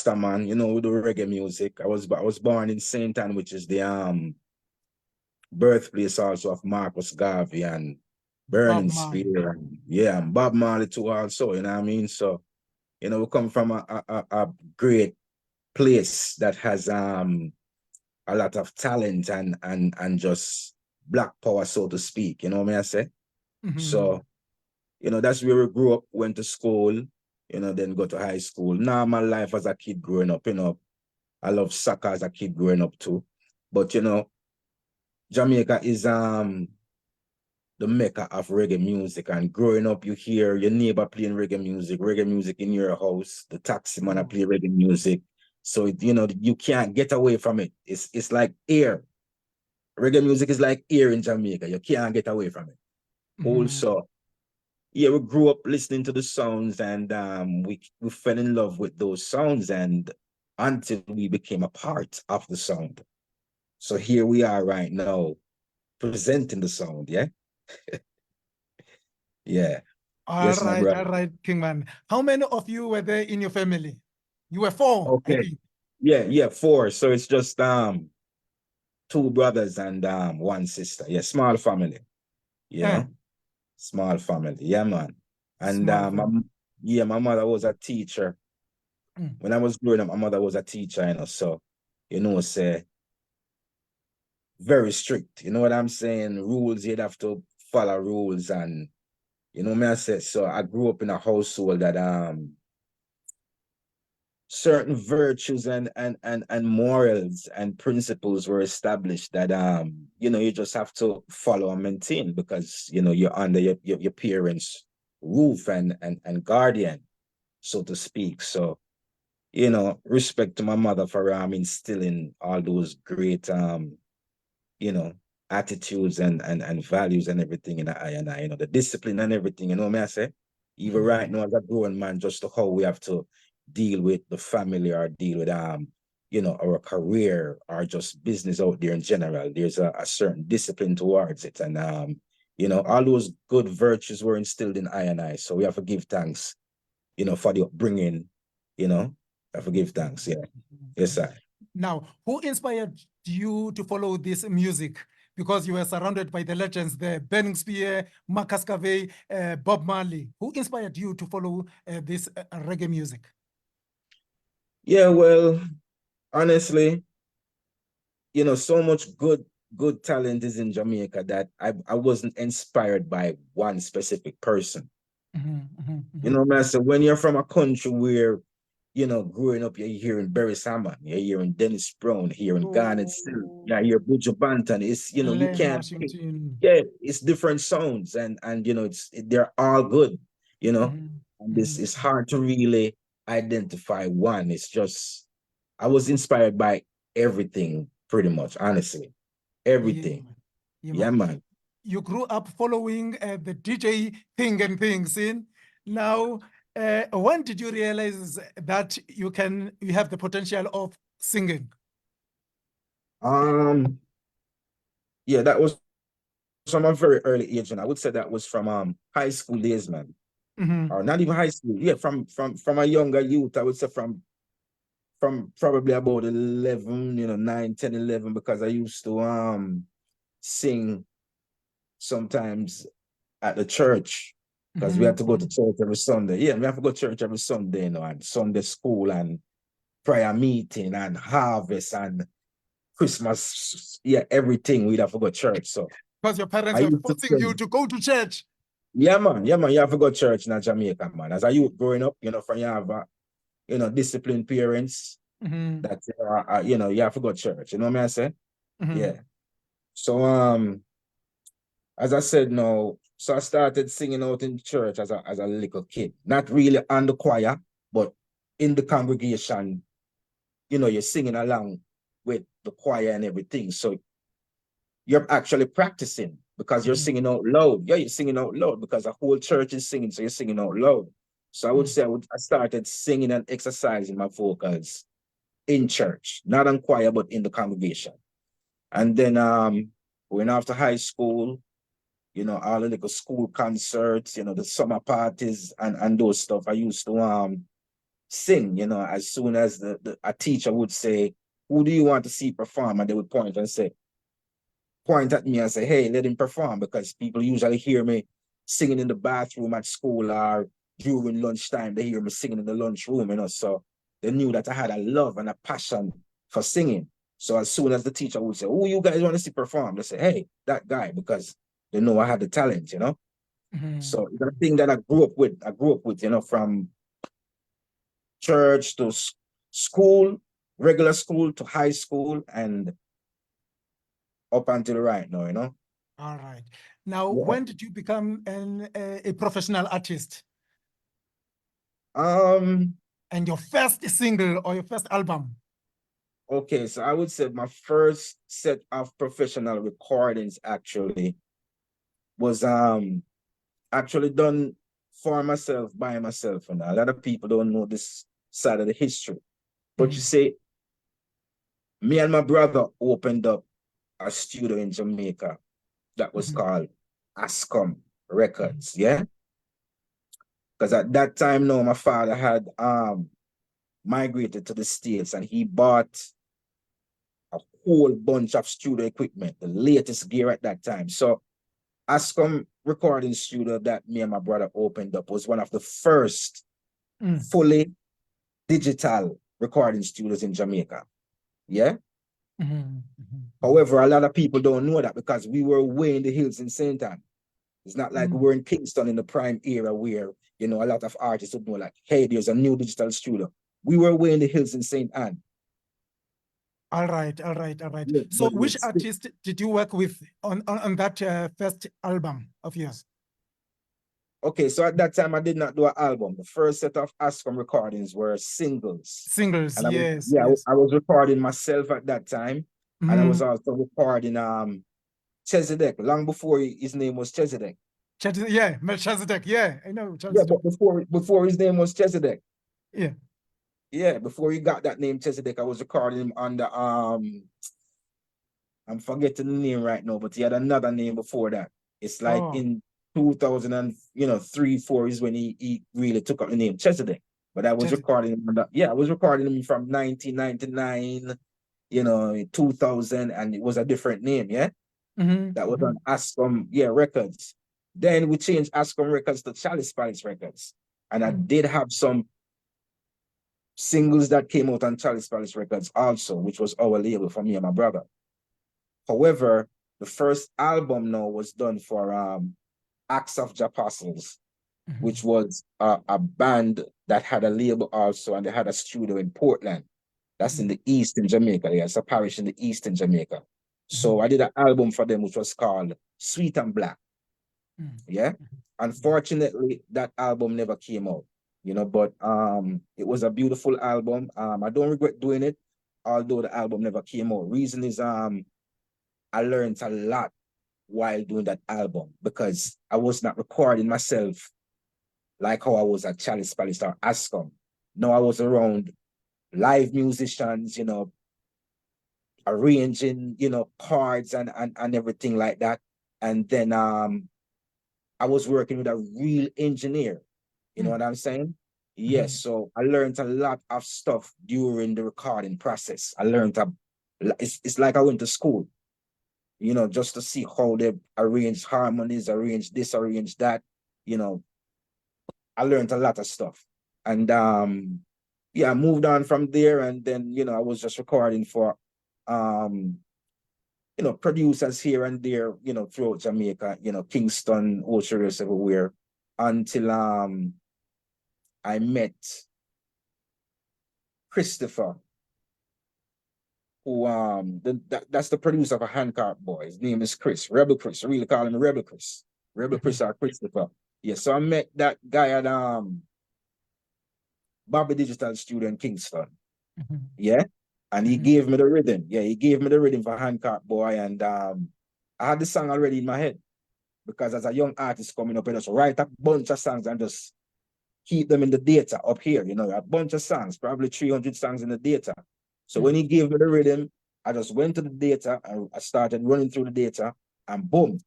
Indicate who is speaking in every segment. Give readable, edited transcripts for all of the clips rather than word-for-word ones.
Speaker 1: Rasta man, you know, we do reggae music. I was born in Saint Ann, which is the birthplace also of Marcus Garvey and
Speaker 2: Bob
Speaker 1: Burning
Speaker 2: Marley.
Speaker 1: Spear, and yeah, and Bob Marley too also, you know what I mean? So, you know, we come from a great place that has a lot of talent and just black power, so to speak, you know what I say?
Speaker 2: Mm-hmm.
Speaker 1: So, you know, that's where we grew up, went to school, you know, then go to high school. Now my life as a kid growing up, you know, I love soccer as a kid growing up too. But you know, Jamaica is the mecca of reggae music. And growing up, you hear your neighbor playing reggae music in your house. The taxi man
Speaker 2: Oh.
Speaker 1: play reggae music. So you know, you can't get away from it. It's like air. Reggae music is like air in Jamaica. You can't get away from it.
Speaker 2: Mm-hmm.
Speaker 1: Also, yeah, we grew up listening to the sounds, and we fell in love with those sounds, and until we became a part of the sound. So here we are right now presenting the sound. Yeah. Yeah. Yes, my
Speaker 2: All
Speaker 1: brother.
Speaker 2: right, Kingman. How many of you were there in your family? You were four, I
Speaker 1: Okay.
Speaker 2: think.
Speaker 1: Yeah, four. So it's just two brothers and one sister. Yeah, small family, you
Speaker 2: Eh,
Speaker 1: know. Small family. Yeah, man. And
Speaker 2: small family.
Speaker 1: yeah, my mother was a teacher.
Speaker 2: Mm.
Speaker 1: When I was growing up, my mother was a teacher, you know, so you know, say very strict. You know what I'm saying? Rules, you'd have to follow rules, and you know me I said. So I grew up in a household that certain virtues and morals and principles were established that you know, you just have to follow and maintain, because you know, you're under your parents' roof and guardian, so to speak. So you know, respect to my mother for instilling all those great you know, attitudes and values and everything in the eye, and I, you know, the discipline and everything, you know me I say? Even right
Speaker 2: Mhm.
Speaker 1: now as a grown man, just to how we have to deal with the family, or deal with you know, our career, or just business out there in general. There's a certain discipline towards it. And you know, all those good virtues were instilled in I and I. So we have to give thanks, you know, for the upbringing, you know. I have to give thanks, yeah. Yes,
Speaker 2: Mhm.
Speaker 1: sir.
Speaker 2: Now, who inspired you to follow this music? Because you were surrounded by the legends, the Burning Spear, Marcus Garvey, Bob Marley. Who inspired you to follow this reggae music?
Speaker 1: Yeah, well, honestly, you know, so much good talent is in Jamaica that I wasn't inspired by one specific person.
Speaker 2: Mhm, mhm,
Speaker 1: You
Speaker 2: mhm.
Speaker 1: know, man, so when you're from a country where, you know, growing up, you're hearing Barry Salmon, you're hearing Dennis Brown, hearing Garnet Still,
Speaker 2: Oh,
Speaker 1: yeah, you're Buju Banton. It's, you know, you
Speaker 2: Len
Speaker 1: can't pick,
Speaker 2: Washington.
Speaker 1: yeah, it's different sounds, and you know, they're all good, you know,
Speaker 2: Mhm,
Speaker 1: and this
Speaker 2: mhm.
Speaker 1: it's hard to really identify one. It's just I was inspired by everything pretty much, honestly.
Speaker 2: Yeah,
Speaker 1: Everything.
Speaker 2: man. Yeah,
Speaker 1: Yeah,
Speaker 2: man.
Speaker 1: man.
Speaker 2: You grew up following the DJ thing and things in. Now, when did you realize that you have the potential of singing?
Speaker 1: Um, yeah, that was from a very early age, and I would say that was from high school days, man.
Speaker 2: Mhm.
Speaker 1: Or not even high school. Yeah, from a younger youth. I would say from probably about 11, you know, 9, 10, 11, because I used to sing sometimes at the church, because we had
Speaker 2: Mhm,
Speaker 1: to go to
Speaker 2: mhm.
Speaker 1: church every Sunday. Yeah, we have to go to church every Sunday, you know, and Sunday school and prayer meeting and harvest and Christmas, yeah, everything. We'd have to go to church. So
Speaker 2: Because your parents
Speaker 1: I
Speaker 2: were
Speaker 1: used to
Speaker 2: forcing you
Speaker 1: sing.
Speaker 2: to go to church.
Speaker 1: Yeah, man, you have to go to church in Jamaica, man. As a youth growing up, you know, from you have, you know, disciplined parents
Speaker 2: Mhm,
Speaker 1: that, you know, you have to go to church. You know what I say?
Speaker 2: mhm,
Speaker 1: Yeah. So, as I said, no, so I started singing out in church as a little kid. Not really on the choir, but in the congregation, you know, you're singing along with the choir and everything. So you're actually practicing because you're
Speaker 2: mhm,
Speaker 1: singing out loud. Yeah, you're singing out loud because the whole church is singing, so you're singing out loud. So I would
Speaker 2: mhm,
Speaker 1: say I started singing and exercising my vocals in church, not on choir, but in the congregation. And then going after high school, you know, all the little school concerts, you know, the summer parties and those stuff. I used to sing, as soon as a teacher would say, who do you want to see perform? And they would point at me and say, hey, let him perform, because people usually hear me singing in the bathroom at school, or during lunchtime, they hear me singing in the lunchroom, so they knew that I had a love and a passion for singing. So as soon as the teacher would say, who you guys want to see perform? They say, hey, that guy, because they know I had the talent. So it's a thing that I grew up with. From church to school, regular school to high school, and up until right now.
Speaker 2: All right. Now,
Speaker 1: Yeah.
Speaker 2: when did you become a professional artist?
Speaker 1: Um,
Speaker 2: And your first single or your first album?
Speaker 1: okay, so I would say my first set of professional recordings actually was actually done for myself, by myself, and a lot of people don't know this side of the history. But you see, me and my brother opened up a studio in Jamaica that was called Ascom Records, yeah? Because at that time, no, my father had migrated to the States, and he bought a whole bunch of studio equipment, the latest gear at that time. So Ascom recording studio that me and my brother opened up was one of the first fully digital recording studios in Jamaica. Yeah. However, a lot of people don't know that, because we were way in the hills in St. Anne. It's not like we were in Kingston in the prime era where, a lot of artists would know, like, hey, there's a new digital studio. We were way in the hills in St. Anne.
Speaker 2: All right, all right, all right.
Speaker 1: Yeah,
Speaker 2: So
Speaker 1: but
Speaker 2: which artist did you work with on that first album of yours?
Speaker 1: okay, so at that time I did not do an album. The first set of Ascom recordings were singles.
Speaker 2: Singles,
Speaker 1: And
Speaker 2: yes, yes.
Speaker 1: I was recording myself at that time. And I was also recording Chesedek long before his name was Chesedek.
Speaker 2: Yeah, Melchizedek. Yeah, I know
Speaker 1: Yeah,
Speaker 2: Melchizedek.
Speaker 1: but before his name was Chesedek.
Speaker 2: Yeah.
Speaker 1: Yeah, before he got that name Chesedek, I was recording him under I'm forgetting the name right now, but he had another name before that. It's like
Speaker 2: Oh,
Speaker 1: in 2000 and 3, 4 is when he really took up the name Chesedek. But I was
Speaker 2: Chesedek.
Speaker 1: recording him I was recording him from 1999, 2000, and it was a different name, yeah? That was on Ascom, Records. Then we changed Ascom Records to Chalice Palace Records. And I did have some singles that came out on Chalice Palace Records also, which was our label for me and my brother. However, the first album now was done for Acts of Apostles, which was a band that had a label also, and they had a studio in Portland. That's in the East in Jamaica. There's a parish in the East in Jamaica. So I did an album for them, which was called Sweet and Black. Yeah. Unfortunately, that album never came out, but it was a beautiful album. I don't regret doing it, although the album never came out. Reason is I learned a lot while doing that album, because I was not recording myself like how I was at Chalice Palace or Ascom. No, I was around live musicians, arranging, chords and everything like that. And then I was working with a real engineer. You know what I'm saying? Yes. So I learned a lot of stuff during the recording process. It's like I went to school, just to see how they arrange harmonies, arrange this, arrange that. I learned a lot of stuff. And I moved on from there. And then, I was just recording for producers here and there, throughout Jamaica, Kingston, Ocean, everywhere, until I met Christopher, who that's the producer of Hancock Boy. His name is Chris, Rebel Chris. I really call him Rebel Chris. Rebel Chris or Christopher. Yeah, so I met that guy at Bobby Digital Studio in Kingston. Yeah. And he gave me the rhythm. Yeah, he gave me the rhythm for Hancock Boy. And I had the song already in my head, because as a young artist coming up, I just write a bunch of songs and just keep them in the data up here, a bunch of songs, probably 300 songs in the data. So when he gave me the rhythm, I just went to the data and I started running through the data, and boom,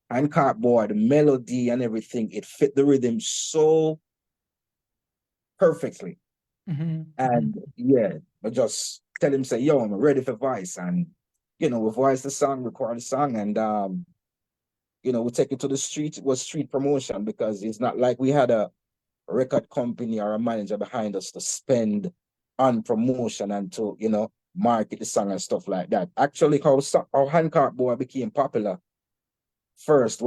Speaker 1: Hancock Boy, the melody and everything, it fit the rhythm so perfectly. And yeah, but just tell him, say, yo, I'm ready for voice. And we voice the song, record the song, and we take it to the street. It was street promotion because it's not like we had a record company or a manager behind us to spend on promotion and to, market the song and stuff like that. Actually, how Handcart Boy became popular first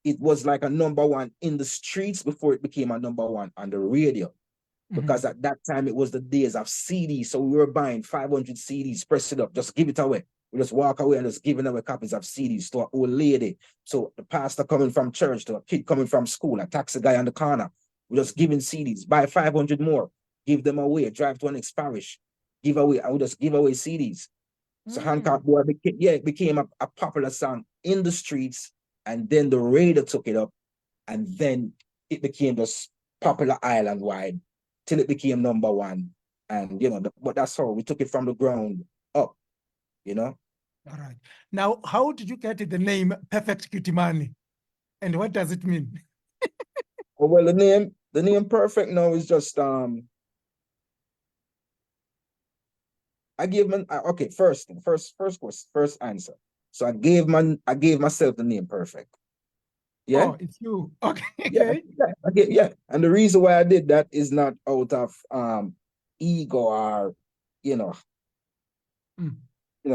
Speaker 1: it was like a number one in the streets before it became a number one on the radio. Because at that time it was the days of CDs. So we were buying 500 CDs, press it up, just give it away. We just walk away and just giving away copies of CDs to an old lady, to the pastor coming from church, to a kid coming from school, a taxi guy on the corner. We're just giving CDs, buy 500 more, give them away, drive to an next parish, give away, I would just give away CDs. So Hancock Boy it became a popular song in the streets, and then the radio took it up, and then it became just popular island wide till it became number one. And but that's how we took it from the ground up,
Speaker 2: All right. Now, how did you get the name Perfect Giddiman? And what does it mean?
Speaker 1: Well, the name Perfect now is just I gave man okay, first answer. So I gave myself the name Perfect. Yeah.
Speaker 2: Oh, it's you. Okay.
Speaker 1: Yeah,
Speaker 2: Okay.
Speaker 1: yeah. And the reason why I did that is not out of ego or you know,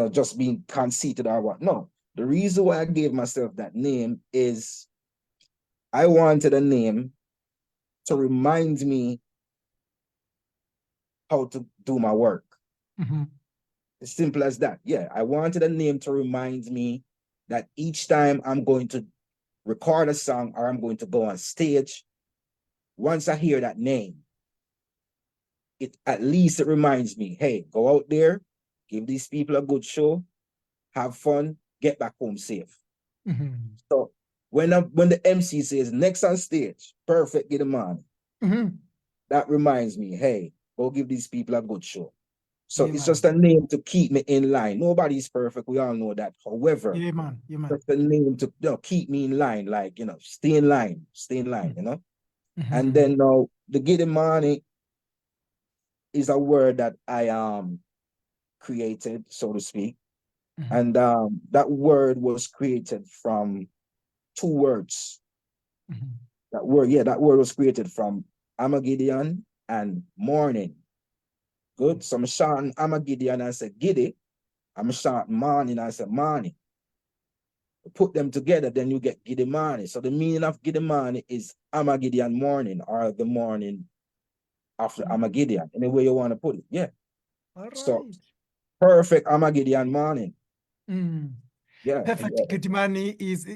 Speaker 1: just being conceited or what. No. The reason why I gave myself that name is I wanted a name to remind me how to do my work. As simple as that. Yeah, I wanted a name to remind me that each time I'm going to record a song or I'm going to go on stage, once I hear that name, at least it reminds me, hey, go out there, give these people a good show, have fun, get back home safe. So when the MC says next on stage, Perfect Giddiman, that reminds me, hey, go give these people a good show. So it's just a name to keep me in line. Nobody's perfect. We all know that. However, just a name to keep me in line, like, stay in line, And then now the Giddiman is a word that I created, so to speak. And that word was created from two words. That word was created from Amagideon and morning. Good. So I'm shouting Amagideon, I said giddy. I'm shouting morning, I said morning. Put them together, then you get Gidimani. So the meaning of Gidimani is Amagideon morning, or the morning after Amagideon, any way you want to put it. Yeah.
Speaker 2: All right.
Speaker 1: So Perfect Amagideon morning. Yeah.
Speaker 2: Perfect Giddiman is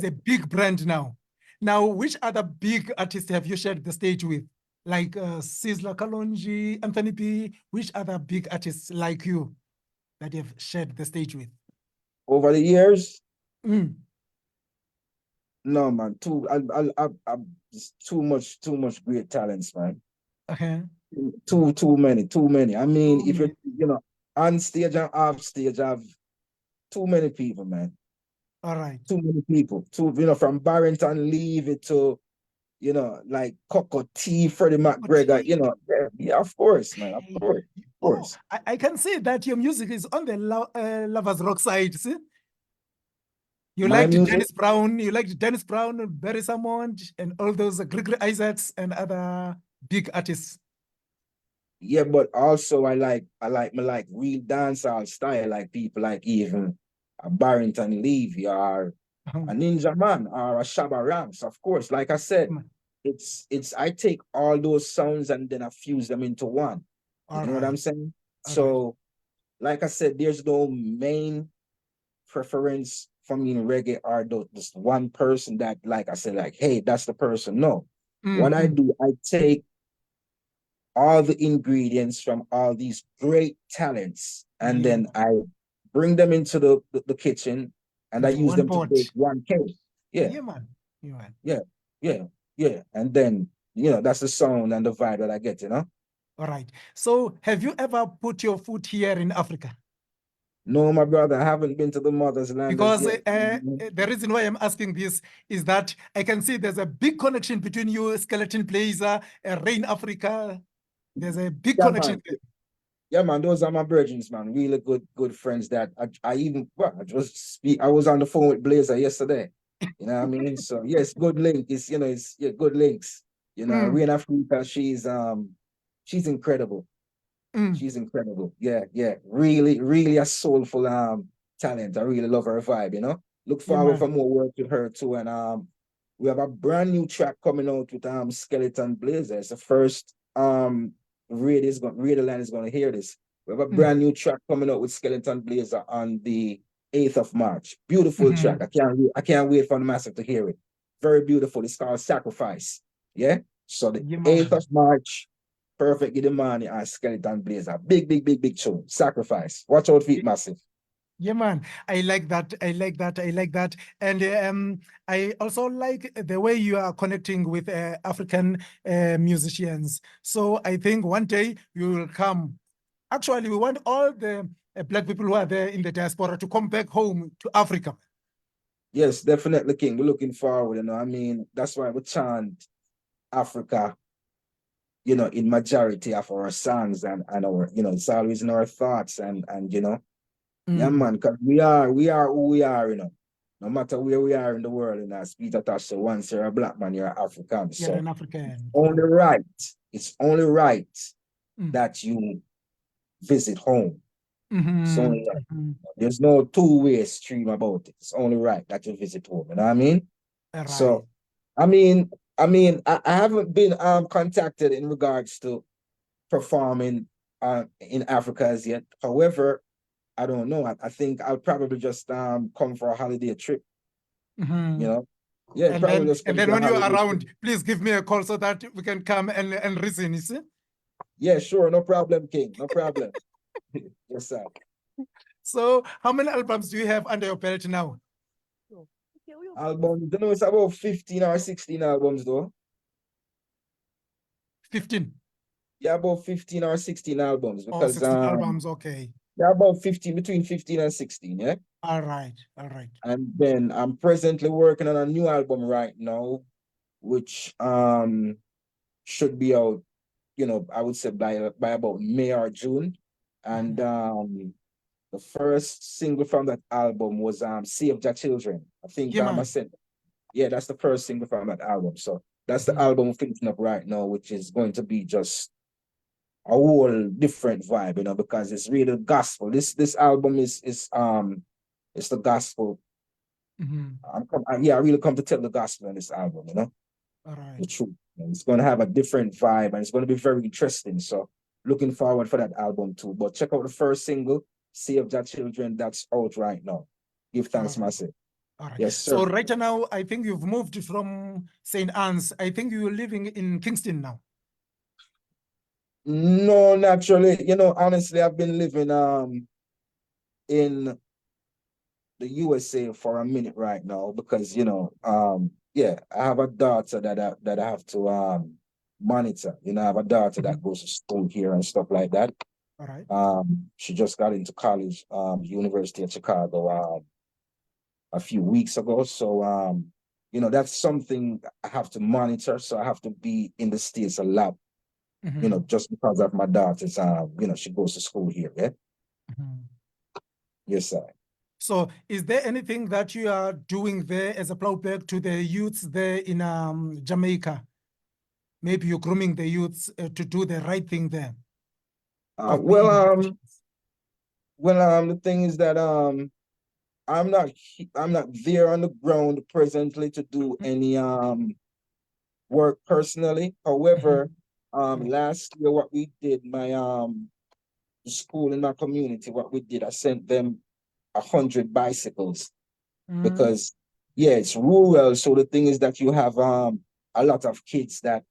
Speaker 2: a big brand now. Now, which other big artists have you shared the stage with? Like Sizzla Kalonji, Anthony P. Which other big artists like you that you have shared the stage with?
Speaker 1: Over the years? No, man. Too much great talents, man.
Speaker 2: Okay.
Speaker 1: Too many. I mean, if you're on stage and off stage, I have too many people, man.
Speaker 2: All right.
Speaker 1: Too many people. From Barrington leave it to, like Coco T, Freddie McGregor, yeah, of course, man. Of course. Of course.
Speaker 2: I can see that your music is on the Lovers Rock side, see? You liked Dennis Brown, Barry Salmon, and all those Gregory Isaacs and other big artists.
Speaker 1: Yeah, but also I like real dancehall style, like people like even a Barrington Levy or a Ninja Man or a Shabba Ranks. Of course, like I said, it's I take all those sounds and then I fuse them into one. You know what I'm saying? So, like I said, there's no main preference for me in reggae or just one person that, like I said, like, hey, that's the person. No. What I do, I take all the ingredients from all these great talents, and then I bring them into the kitchen and I use them to make one cake. Yeah. Yeah. And then, that's the sound and the vibe that I get,
Speaker 2: All right. So have you ever put your foot here in Africa?
Speaker 1: No, my brother, I haven't been to the mother's land.
Speaker 2: Because the reason why I'm asking this is that I can see there's a big connection between you, Skeleton Blazer, Rain Africa. There's a big
Speaker 1: Yeah,
Speaker 2: connection
Speaker 1: man.
Speaker 2: there.
Speaker 1: Yeah, man, those are my virgins, man. Really good friends that I even well, I was on the phone with Blazer yesterday. You know what I mean? So yes, good link. It's yeah, good links. You know,
Speaker 2: Mm,
Speaker 1: Rihanna Africa, she's incredible.
Speaker 2: mm.
Speaker 1: She's incredible. Yeah, yeah. Really, really a soulful talent. I really love her vibe, you know. Look
Speaker 2: Yeah,
Speaker 1: forward
Speaker 2: man.
Speaker 1: for more work with her too. And we have a brand new track coming out with Skeleton Blazer. It's the first Radio Land is gonna hear this. We have a
Speaker 2: Mm,
Speaker 1: brand new track coming out with Skeleton Blazer on the 8th of March. Beautiful track.
Speaker 2: mhm.
Speaker 1: I can't wait for the massive to hear it. Very beautiful. It's called Sacrifice. Yeah. So the
Speaker 2: Yeah,
Speaker 1: 8th
Speaker 2: man.
Speaker 1: of March, Perfect Giddiman and Skeleton Blazer. Big tune. Sacrifice. Watch out for it, massive.
Speaker 2: Yeah, man. I like that. I like that. I like that. And I also like the way you are connecting with African musicians. So I think one day you will come. Actually, we want all the Black people who are there in the diaspora to come back home to Africa.
Speaker 1: Yes, definitely, King. We're looking forward, you know. I mean, that's why we chant Africa, you know, in majority of our songs and our, you know, it's always in our thoughts and you know, yeah,
Speaker 2: Mm,
Speaker 1: man, because we are who we are, you know. No matter where we are in the world, and as Peter Tosh said, once you're a black man, you're African.
Speaker 2: you're
Speaker 1: So
Speaker 2: an African.
Speaker 1: only
Speaker 2: True.
Speaker 1: right, it's only right
Speaker 2: Mm.
Speaker 1: that you visit home. So
Speaker 2: Mhm, mhm.
Speaker 1: there's no two-way stream about it. It's only right that you visit home. You know what I mean?
Speaker 2: Right.
Speaker 1: So I haven't been contacted in regards to performing in Africa as yet. However, I don't know. I think I'll probably just come for a holiday trip, you
Speaker 2: Mhm.
Speaker 1: know. Yeah, probably just
Speaker 2: And
Speaker 1: come
Speaker 2: then
Speaker 1: for a
Speaker 2: when you're
Speaker 1: holiday trip.
Speaker 2: around, please give me a call so that we can come and listen. You see?
Speaker 1: Yeah, sure, no problem, King. No problem. Yes, sir.
Speaker 2: So, how many albums do you have under your belt now?
Speaker 1: Album, don't know, it's about 15 or 16 albums though.
Speaker 2: 15
Speaker 1: Yeah, about 15 or 16 albums
Speaker 2: or
Speaker 1: because
Speaker 2: 16 albums. Okay.
Speaker 1: yeah, about 15, between 15 and 16, yeah.
Speaker 2: All right. All right.
Speaker 1: And then I'm presently working on a new album right now, which should be out, you know, I would say by about May or June. And
Speaker 2: Mhm.
Speaker 1: the first single from that album was Save the Children. I think
Speaker 2: Yeah,
Speaker 1: I
Speaker 2: man.
Speaker 1: said, yeah, that's the first single from that album. So that's the
Speaker 2: Mhm.
Speaker 1: album I'm finishing up right now, which is going to be just a whole different vibe, you know, because it's really gospel. This album is it's the gospel.
Speaker 2: Mhm.
Speaker 1: I really come to tell the gospel on this album, you know,
Speaker 2: All right.
Speaker 1: the truth. And it's going to have a different vibe and it's going to be very interesting. So looking forward for that album too. But check out the first single, Save That Children, that's out right now. Give
Speaker 2: All
Speaker 1: thanks,
Speaker 2: right.
Speaker 1: myself.
Speaker 2: All right.
Speaker 1: Yes,
Speaker 2: So
Speaker 1: sir.
Speaker 2: right now, I think you've moved from St. Anne's. I think you're living in Kingston now.
Speaker 1: No, naturally, you know, honestly, I've been living in the USA for a minute right now because you know, yeah, I have a daughter that I have to monitor. You know, I have a daughter
Speaker 2: Mhm.
Speaker 1: that goes to school here and stuff like that.
Speaker 2: All right.
Speaker 1: She just got into college, University of Chicago, a few weeks ago. So you know, that's something I have to monitor. So I have to be in the States a lot, you know,
Speaker 2: Mhm.
Speaker 1: just because of my daughter's you know, she goes to school here, yeah.
Speaker 2: Mhm.
Speaker 1: Yes, sir.
Speaker 2: So, is there anything that you are doing there as a plowback to the youths there in Jamaica? Maybe you're grooming the youths to do the right thing there
Speaker 1: Uh,
Speaker 2: of
Speaker 1: well,
Speaker 2: being
Speaker 1: um,
Speaker 2: musicians.
Speaker 1: the thing is that I'm not there on the ground presently to do any work personally. However,
Speaker 2: Mhm. Right.
Speaker 1: last year what we did, my school in my community, what we did, I sent them 100 bicycles
Speaker 2: Mm.
Speaker 1: because yeah, it's rural. So the thing is that you have a lot of kids that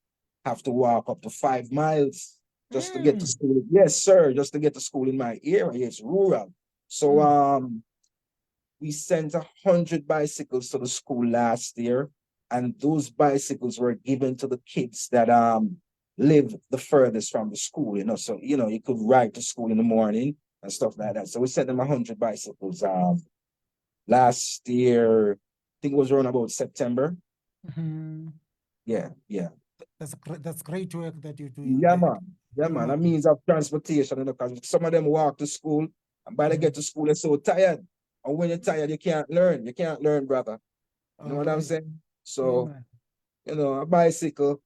Speaker 1: have to walk up to 5 miles just to get to
Speaker 2: Mm.
Speaker 1: school. Yes, sir, just to get to school in my area. It's rural. So
Speaker 2: Mm.
Speaker 1: we sent 100 bicycles to the school last year, and those bicycles were given to the kids that live the furthest from the school. You know, so you know you could ride to school in the morning and stuff like that. So we sent them 100 bicycles. Last year, I think it was around about September.
Speaker 2: Mhm.
Speaker 1: Yeah, yeah,
Speaker 2: That's great work that you're doing
Speaker 1: yeah,
Speaker 2: there.
Speaker 1: man. Yeah, man, a means of transportation, because some of them walk to school, and by they get to school, they're so tired. And when you're tired, you can't learn. You can't learn, brother. You know
Speaker 2: All
Speaker 1: what I'm
Speaker 2: right.
Speaker 1: saying?
Speaker 2: Yeah,
Speaker 1: So,
Speaker 2: man.
Speaker 1: a bicycle,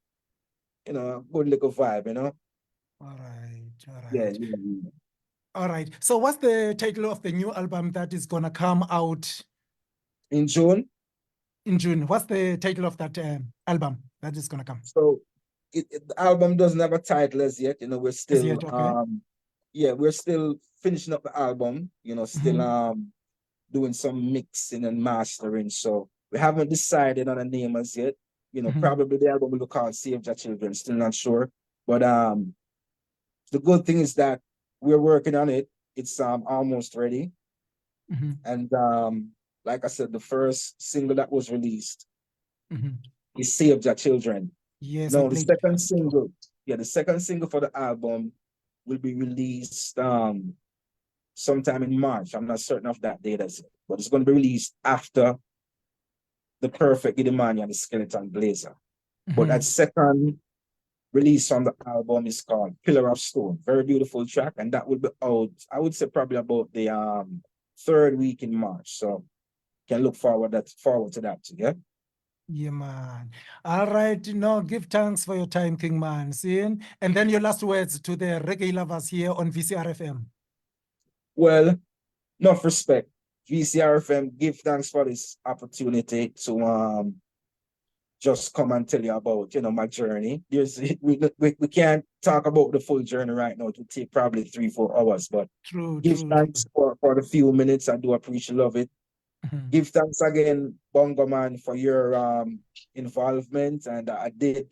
Speaker 1: good little vibe,
Speaker 2: All right. All
Speaker 1: Yeah,
Speaker 2: right.
Speaker 1: yeah, yeah.
Speaker 2: All right. So what's the title of the new album that is gonna come out
Speaker 1: In June.
Speaker 2: in June? What's the title of that album that is gonna come?
Speaker 1: So the album doesn't have a title as yet. We're
Speaker 2: As
Speaker 1: still
Speaker 2: yet, okay.
Speaker 1: we're still finishing up the album, still doing some mixing and mastering. So we haven't decided on a name as yet. Probably the album will be called Save Your Children, still not sure. But the good thing is that we're working on it. It's almost ready. And like I said, the first single that was released is Save Your Children.
Speaker 2: Yes, I
Speaker 1: No, the
Speaker 2: played it
Speaker 1: second
Speaker 2: before.
Speaker 1: single, the second single for the album will be released sometime in March. I'm not certain of that date as yet, but it's going to be released after the Perfect Giddiman and the Skeleton Blazer. But that second release on the album is called Pillar of Stone. Very beautiful track, and that will be out, I would say, probably about the third week in March. So can look forward to that too, yeah.
Speaker 2: Yeah, man. All right, give thanks for your time, King Man. See, and then your last words to the reggae lovers here on VCRFM.
Speaker 1: Well, enough respect. VCRFM, give thanks for this opportunity to just come and tell you about my journey. We can't talk about the full journey right now. It would take probably 3-4 hours, but
Speaker 2: True,
Speaker 1: give
Speaker 2: true, true.
Speaker 1: thanks for the few minutes. I do appreciate love it. Give thanks again, Bongoman, for your involvement. And I did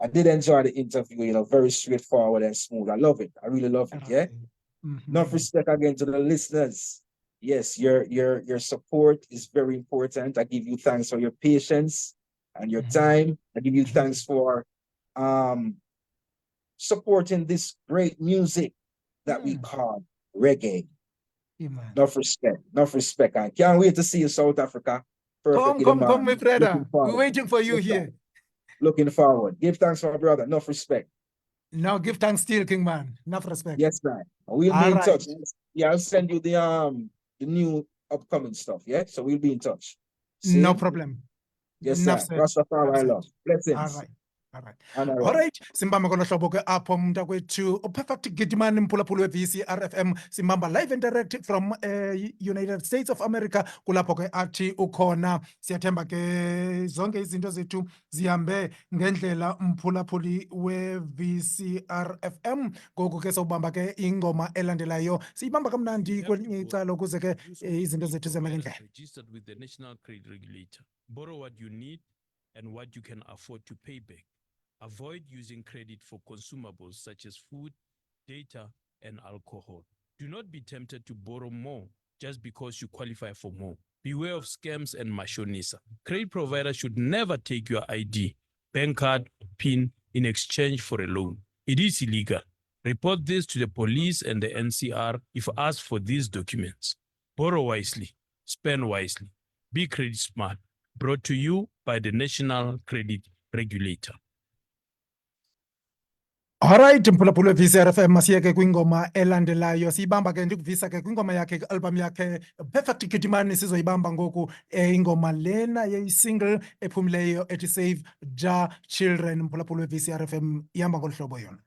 Speaker 1: enjoy the interview, very straightforward and smooth. I love it. I really love
Speaker 2: All
Speaker 1: it. Yeah.
Speaker 2: right.
Speaker 1: Enough respect again to the listeners. Yes, your support is very important. I give you thanks for your patience and your time. I give you thanks for supporting this great music that we call reggae.
Speaker 2: Yeah, man.
Speaker 1: Enough respect. Enough respect. I can't wait to see you, South Africa. Perfect
Speaker 2: Come, my
Speaker 1: man. Looking
Speaker 2: brother. We're
Speaker 1: forward.
Speaker 2: waiting for you
Speaker 1: Yes, sir.
Speaker 2: here.
Speaker 1: Looking forward. Give thanks for my brother. Enough respect.
Speaker 2: Now give thanks still, King Man. Enough respect.
Speaker 1: Yes, man. We'll be
Speaker 2: All
Speaker 1: in
Speaker 2: right.
Speaker 1: touch. Yeah, I'll send you the new upcoming stuff. Yeah, so we'll be in touch.
Speaker 2: No
Speaker 1: See?
Speaker 2: problem.
Speaker 1: Yes,
Speaker 2: Enough
Speaker 1: sir.
Speaker 2: said. Enough
Speaker 1: Rastafari
Speaker 2: said.
Speaker 1: love.
Speaker 2: All
Speaker 1: Blessings.
Speaker 2: right. All right.
Speaker 1: And all
Speaker 2: All
Speaker 1: right.
Speaker 2: right. Simbamba ngolo hlobo ke apho mntakwethu uPerfect Giddiman mphulaphuli we-VCRFM simbamba live and direct from United States of America kulapho ke athi ukhona siyathemba ke zonke izinto zethu zihambe ngendlela mphulaphuli we-VCRFM ngoku ke sowubamba ke ingoma elandelayo siyibamba kamnandi kwelinye icala ukuze ke izinto zethu zihambe ngendlela.
Speaker 3: Registered with the National Credit Regulator. Borrow what you need and what you can afford to pay back. Avoid using credit for consumables such as food, data, and alcohol. Do not be tempted to borrow more just because you qualify for more. Beware of scams and mashonisa. Credit providers should never take your ID, bank card, PIN in exchange for a loan. It is illegal. Report this to the police and the NCR if asked for these documents. Borrow wisely, spend wisely, be credit smart. Brought to you by the National Credit Regulator.
Speaker 2: Alright, mphulaphuli we-VCRFM masiyeke kwingoma elandelayo siyibamba ke ndikuvisa ke kwingoma yakhe album yakhe Perfect Giddiman sizoyibamba ngoku ingoma lena yeyi-single ephumileyo ethi Save Ja Children mphulaphuli we-VCRFM ihamba ngolu hlobo yona.